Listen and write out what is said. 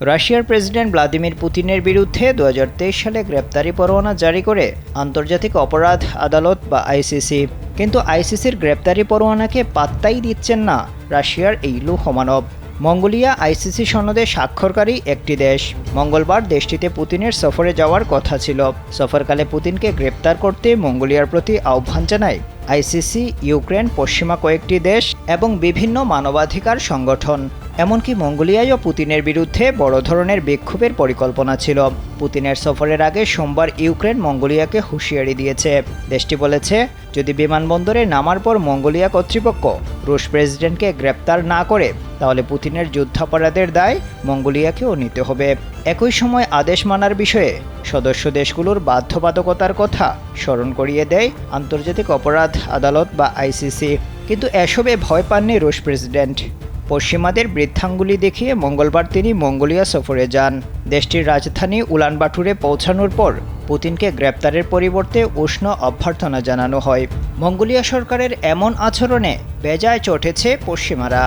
রাশিয়ার president Vladimir পুতিনের বিরুদ্ধে 2023 সালে গ্রেপ্তারি পরোয়ানা জারি করে আন্তর্জাতিক অপরাধ আদালত বা আইসিসি। কিন্তু আইসিসির গ্রেপ্তারি পরোয়ানাকে পাত্তাই দিচ্ছেন না রাশিয়ার এই লৌহমানব। মঙ্গোলিয়া আইসিসি সনদে স্বাক্ষরকারী একটি দেশ। মঙ্গলবার দেশটিতে পুতিনের সফরে যাওয়ার কথা ছিল। সফরকালে পুতিনকে গ্রেপ্তার করতে মঙ্গোলিয়ার প্রতি আহ্বান জানায় আইসিসি, ইউক্রেন, পশ্চিমা কয়েকটি দেশ এবং বিভিন্ন মানবাধিকার সংগঠন। এমনকি মঙ্গোলিয়ায়ও পুতিনের বিরুদ্ধে বড় ধরনের বিক্ষোভের পরিকল্পনা ছিল। পুতিনের সফরের আগে সোমবার ইউক্রেন মঙ্গোলিয়াকে হুঁশিয়ারি দিয়েছে। দেশটি বলেছে, যদি বিমানবন্দরে নামার পর মঙ্গোলিয়া কর্তৃপক্ষ রুশ প্রেসিডেন্টকে গ্রেপ্তার না করে তাহলে পুতিনের যুদ্ধাপরাধের দায় মঙ্গোলিয়াকেও নিতে হবে। একই সময় আদেশ মানার বিষয়ে সদস্য দেশগুলোর বাধ্যবাধকতার কথা স্মরণ করিয়ে দেয় আন্তর্জাতিক অপরাধ আদালত বা আইসিসি। কিন্তু এসবে ভয় পাননি রুশ প্রেসিডেন্ট। পশ্চিমাদের বৃদ্ধাঙ্গুলি দেখিয়ে মঙ্গলবার তিনি মঙ্গোলিয়া সফরে যান। দেশটির রাজধানী উলানবাটুরে পৌঁছানোর পর পুতিনকে গ্রেপ্তারের পরিবর্তে উষ্ণ অভ্যর্থনা জানানো হয়। মঙ্গোলিয়া সরকারের এমন আচরণে বেজায় চটেছে পশ্চিমারা।